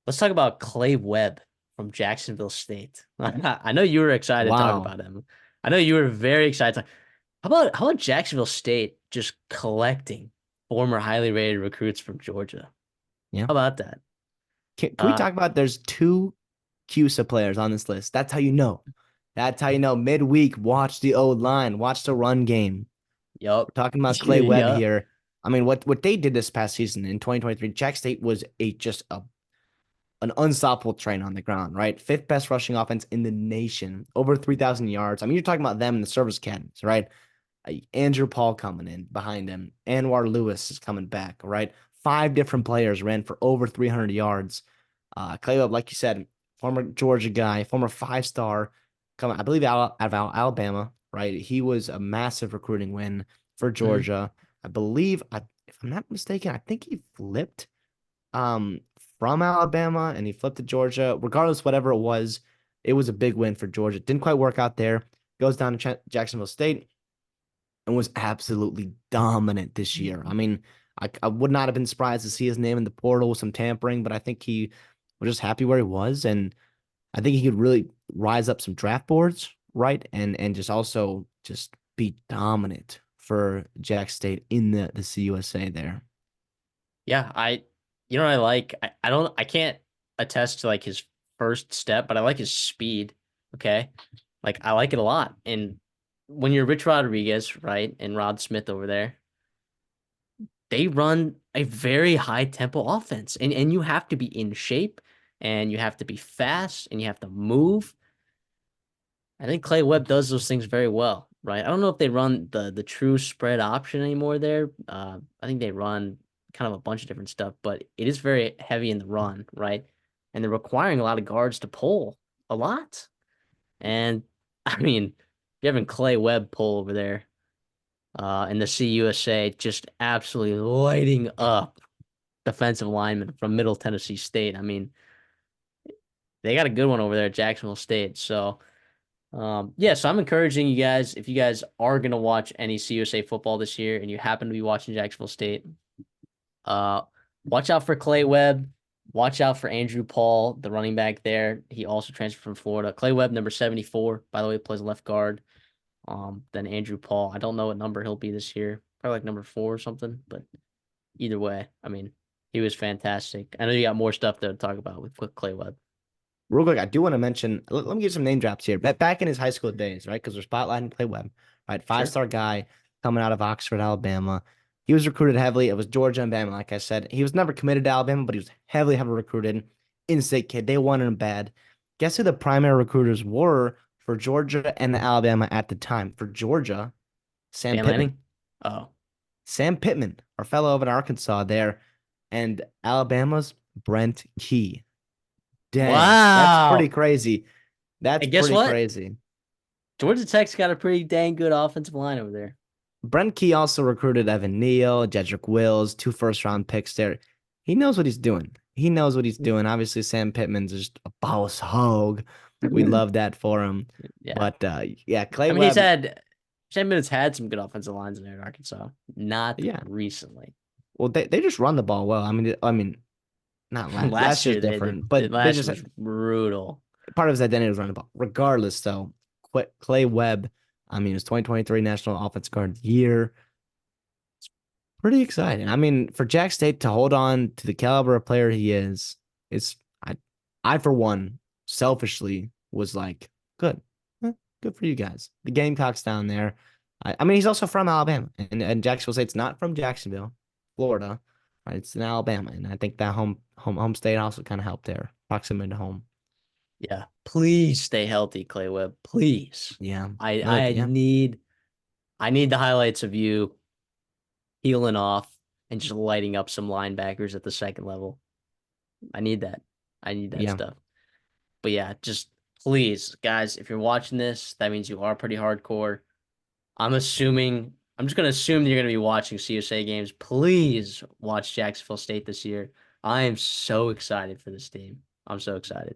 Let's talk about Clay Webb from Jacksonville State. I know you were excited to talk Wow. about him. I know you were very excited. How about Jacksonville State just collecting former highly rated recruits from Georgia? Yeah. How about that? Can we Uh, talk about there's two CUSA players on this list? That's how you know. That's how you know. Midweek, watch the O line, watch the run game. yup. We're talking about Clay Webb Yup. here. I mean, what they did this past season in 2023, Jack State was an unstoppable train on the ground, right? Fifth best rushing offense in the nation, over 3,000 yards. I mean, you're talking about them in the service academies, right? Andrew Paul coming in behind him. Anwar Lewis is coming back, right? Five different players ran for over 300 yards. Clay Webb, like you said, former Georgia guy, former five-star, coming, I believe, out of Alabama, right? He was a massive recruiting win for Mhm. Georgia. I believe, if I'm not mistaken, I think he flipped um, from Alabama and he flipped to Georgia. Regardless, whatever it was a big win for Georgia. Didn't quite work out there. Goes down to Jacksonville State and was absolutely dominant this year. I mean, I would not have been surprised to see his name in the portal with some tampering, but I think he was just happy where he was, and I think he could really rise up some draft boards, right? And just also just be dominant for Jack State in the CUSA there. Yeah, you know what I like? I can't attest to like his first step, but I like his speed. Okay. Like I like it a lot. And when you're Rich Rodriguez, right, and Rod Smith over there, they run a very high tempo offense. And you have to be in shape and you have to be fast and you have to move. I think Clay Webb does those things very well, right? I don't know if they run the true spread option anymore there. I think they run kind of a bunch of different stuff, but it is very heavy in the run, right? And they're requiring a lot of guards to pull a lot. And I mean, you're having Clay Webb pull over there in the CUSA, just absolutely lighting up defensive linemen from Middle Tennessee State. I mean, they got a good one over there at Jacksonville State. So, yeah, so I'm encouraging you guys, if you guys are going to watch any CUSA football this year and you happen to be watching Jacksonville State, uh, watch out for Clay Webb. Watch out for Andrew Paul, the running back there. He also transferred from Florida. Clay Webb, number 74, by the way, plays left guard. Then Andrew Paul. I don't know what number he'll be this year. Probably like number 4 or something. But either way, I mean, he was fantastic. I know you got more stuff to talk about with Clay Webb. Real quick, I do want to mention, let me give some name drops here. Back in his high school days, right? Because we're spotlighting Clay Webb, right? Sure. Five-star guy coming out of Oxford, Alabama. He was recruited heavily. It was Georgia and Bama, like I said. He was never committed to Alabama, but he was heavily recruited. In-state kid. They wanted him bad. Guess who the primary recruiters were for Georgia and Alabama at the time? For Georgia, Sam Dan Pittman. Lanning? Oh, Sam Pittman, our fellow over in Arkansas there, and Alabama's Brent Key. Dang, that's pretty wow. crazy. That's And guess pretty what? crazy. Georgia Tech's got a pretty dang good offensive line over there. Brent Key also recruited Evan Neal, Jedrick Wills, two first-round picks there. He knows what he's doing. He knows what he's doing. Obviously, Sam Pittman's just a boss hog. We love that for him. Yeah. But yeah, Clay I mean, Webb, Shane Bennett's had some good offensive lines in there in Arkansas. Not yeah. recently. Well, they just run the ball well. I mean, not last Last year's year, different, but they last just year was brutal. part of his identity was running the ball. Regardless, though, Clay Webb, I mean, his 2023 National Offensive Guard of the Year. Pretty exciting. I mean, for Jack State to hold on to the caliber of player he is, it's I for one, selfishly was like, good. Good for you guys. The Gamecocks down there. I mean, he's also from Alabama. And Jacksonville State's not from Jacksonville, Florida. Right? It's in Alabama. And I think that home state also kind of helped there. Proximity to home. Yeah. Please stay healthy, Clay Webb. Please. Yeah. I No, I yeah. need I need the highlights of you healing off and just lighting up some linebackers at the second level. I need that. I need that Yeah. stuff. But yeah, just please, guys, if you're watching this, that means you are pretty hardcore. I'm just gonna assume you're gonna be watching CSA games. Please watch Jacksonville State this year. I am so excited for this team. I'm so excited.